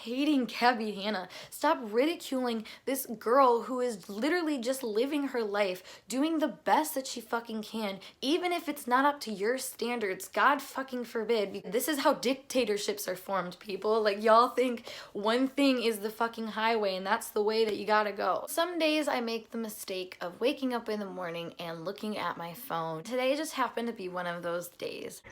hating Gabbie Hanna. Stop ridiculing this girl who is literally just living her life, doing the best that she fucking can, even if it's not up to your standards. God fucking forbid. This is how dictatorships are formed, people. Like, y'all think one thing is the fucking highway and that's the way that you gotta go. Some days I make the mistake of waking up in the morning and looking at my phone. Today just happened to be one of those days.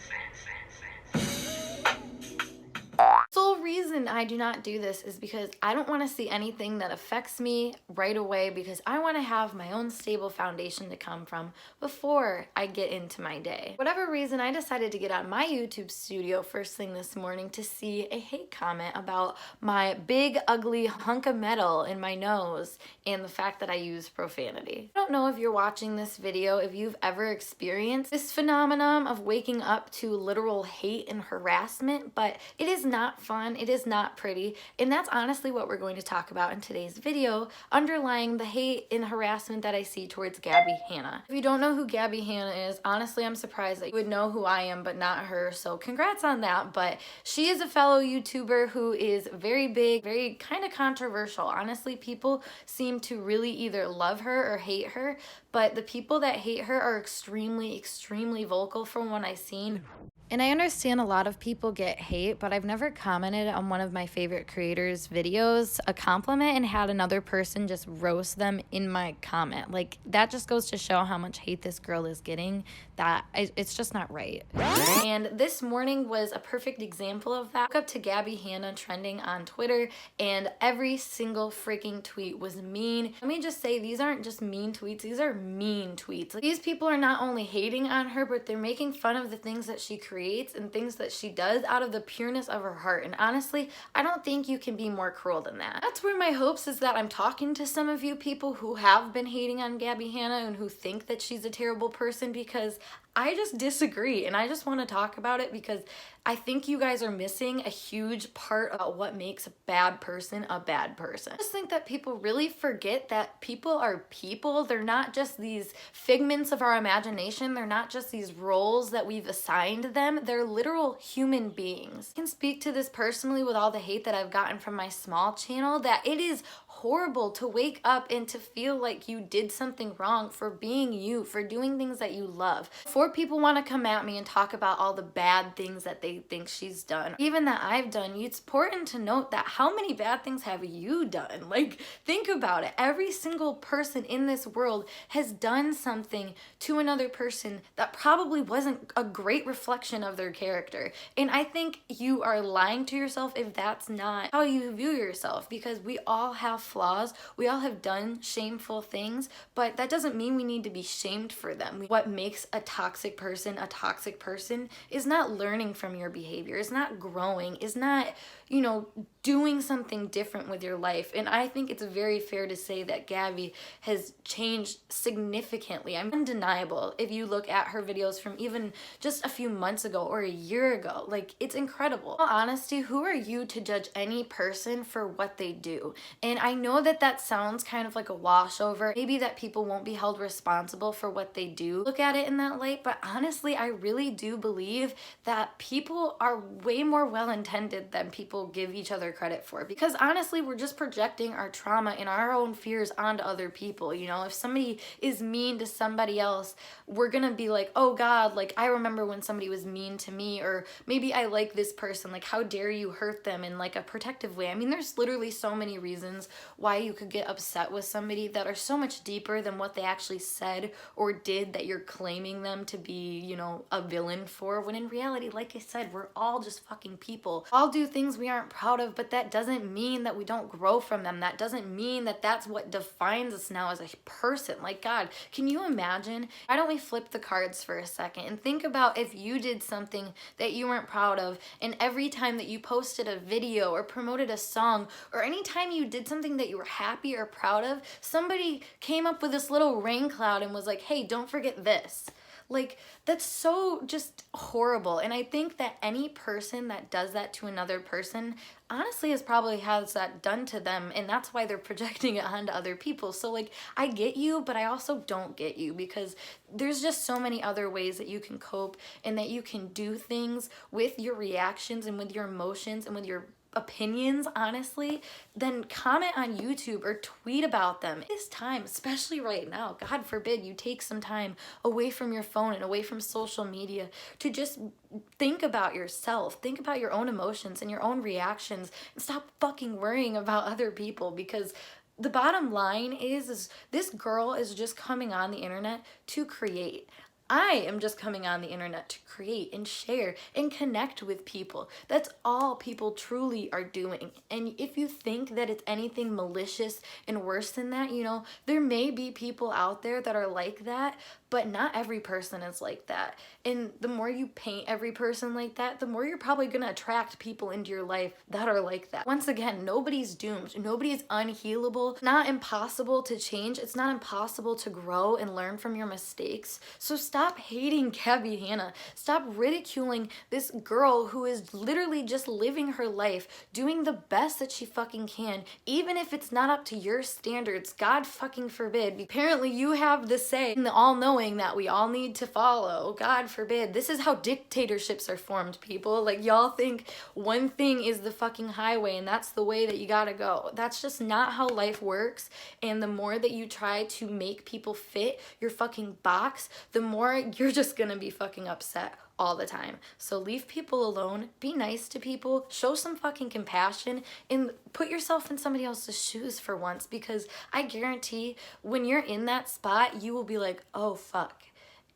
Sole reason I do not do this is because I don't want to see anything that affects me right away, because I want to have my own stable foundation to come from before I get into my day. Whatever reason, I decided to get on my YouTube studio first thing this morning to see a hate comment about my big ugly hunk of metal in my nose and the fact that I use profanity. I don't know if you're watching this video, if you've ever experienced this phenomenon of waking up to literal hate and harassment, but it is not fun, it is not pretty, and that's honestly what we're going to talk about in today's video, underlying the hate and harassment that I see towards Gabbie Hanna. If you don't know who Gabbie Hanna is, honestly I'm surprised that you would know who I am but not her, so congrats on that. But she is a fellow YouTuber who is very big, very kind of controversial. Honestly, people seem to really either love her or hate her, but the people that hate her are extremely vocal from what I've seen. And I understand a lot of people get hate, but I've never commented on one of my favorite creators' videos a compliment and had another person just roast them in my comment. Like, that just goes to show how much hate this girl is getting, that it's just not right. And this morning was a perfect example of that. I woke up to Gabbie Hanna trending on Twitter, and every single freaking tweet was mean. Let me just say, these aren't just mean tweets, these are mean tweets. Like, these people are not only hating on her, but they're making fun of the things that she creates and things that she does out of the pureness of her heart. And honestly, I don't think you can be more cruel than that. That's where my hopes is that I'm talking to some of you people who have been hating on Gabbie Hanna and who think that she's a terrible person, because I just disagree, and I just want to talk about it because I think you guys are missing a huge part about what makes a bad person a bad person. I just think that people really forget that people are people. They're not just these figments of our imagination. They're not just these roles that we've assigned them. They're literal human beings. I can speak to this personally with all the hate that I've gotten from my small channel, that it is horrible to wake up and to feel like you did something wrong for being you, for doing things that you love. Before people want to come at me and talk about all the bad things that they think she's done, even that I've done, it's important to note that how many bad things have you done? Like, think about it. Every single person in this world has done something to another person that probably wasn't a great reflection of their character. And I think you are lying to yourself if that's not how you view yourself, because we all have flaws, we all have done shameful things, but that doesn't mean we need to be shamed for them. What makes a toxic person is not learning from your behavior, is not growing, is not, you know, doing something different with your life. And I think it's very fair to say that Gabbie has changed significantly. I'm undeniable if you look at her videos from even just a few months ago or a year ago. Like, it's incredible. In all honesty, who are you to judge any person for what they do? And I know that that sounds kind of like a washover, maybe that people won't be held responsible for what they do. Look at it in that light, but honestly, I really do believe that people are way more well-intended than people give each other credit for, because honestly, we're just projecting our trauma and our own fears onto other people. You know, if somebody is mean to somebody else, we're gonna be like, oh God, like, I remember when somebody was mean to me, or maybe I like this person, like, how dare you hurt them in like a protective way. I mean, there's literally so many reasons why you could get upset with somebody that are so much deeper than what they actually said or did that you're claiming them to be, you know, a villain for, when in reality, like I said, we're all just fucking people. All do things we aren't proud of, but that doesn't mean that we don't grow from them. That doesn't mean that that's what defines us now as a person. Like, God, can you imagine? Why don't we flip the cards for a second and think about if you did something that you weren't proud of, and every time that you posted a video or promoted a song, or anytime you did something that you were happy or proud of, somebody came up with this little rain cloud and was like, hey, don't forget this. Like, that's so just horrible. And I think that any person that does that to another person honestly probably has that done to them, and that's why they're projecting it onto other people. So like, I get you, but I also don't get you, because there's just so many other ways that you can cope and that you can do things with your reactions and with your emotions and with your opinions, honestly, then comment on YouTube or tweet about them. This time, especially right now, God forbid you take some time away from your phone and away from social media to just think about yourself, think about your own emotions and your own reactions, and stop fucking worrying about other people, because the bottom line is this girl is just coming on the internet to create. I am just coming on the internet to create and share and connect with people. That's all people truly are doing. And if you think that it's anything malicious and worse than that, you know, there may be people out there that are like that, but not every person is like that. And the more you paint every person like that, the more you're probably gonna attract people into your life that are like that. Once again, nobody's doomed. Nobody's unhealable. It's not impossible to change. It's not impossible to grow and learn from your mistakes. So stop hating Gabbie Hanna. Stop ridiculing this girl who is literally just living her life, doing the best that she fucking can, even if it's not up to your standards. God fucking forbid. Apparently you have the say in the all-knowing that we all need to follow. God forbid. This is how dictatorships are formed, people. Like, y'all think one thing is the fucking highway and that's the way that you gotta go. That's just not how life works. And the more that you try to make people fit your fucking box, the more you're just gonna be fucking upset all the time. So leave people alone, be nice to people, show some fucking compassion, and put yourself in somebody else's shoes for once, because I guarantee when you're in that spot, you will be like, oh fuck.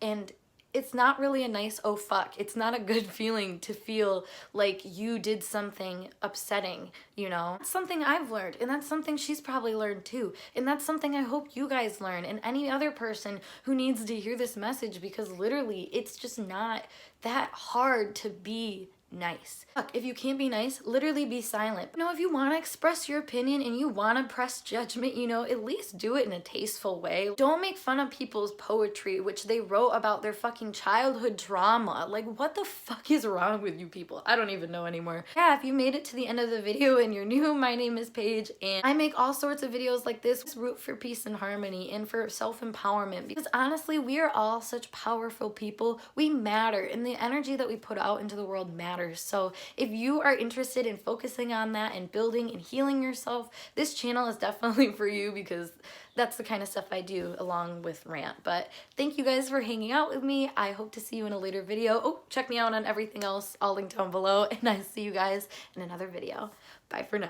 And it's not really a nice oh fuck. It's not a good feeling to feel like you did something upsetting, you know? That's something I've learned, and that's something she's probably learned too. And that's something I hope you guys learn, and any other person who needs to hear this message, because literally it's just not that hard to be nice. Fuck, if you can't be nice, literally be silent. You know, if you want to express your opinion and you want to press judgment, you know, at least do it in a tasteful way. Don't make fun of people's poetry, which they wrote about their fucking childhood trauma. Like, what the fuck is wrong with you people? I don't even know anymore. Yeah, if you made it to the end of the video and you're new, my name is Paige, and I make all sorts of videos like this. Root for peace and harmony and for self-empowerment, because honestly, we are all such powerful people. We matter, and the energy that we put out into the world matters. So if you are interested in focusing on that and building and healing yourself, this channel is definitely for you, because that's the kind of stuff I do along with rant. But thank you guys for hanging out with me. I hope to see you in a later video. Oh, check me out on everything else, all linked down below, and I see you guys in another video. Bye for now.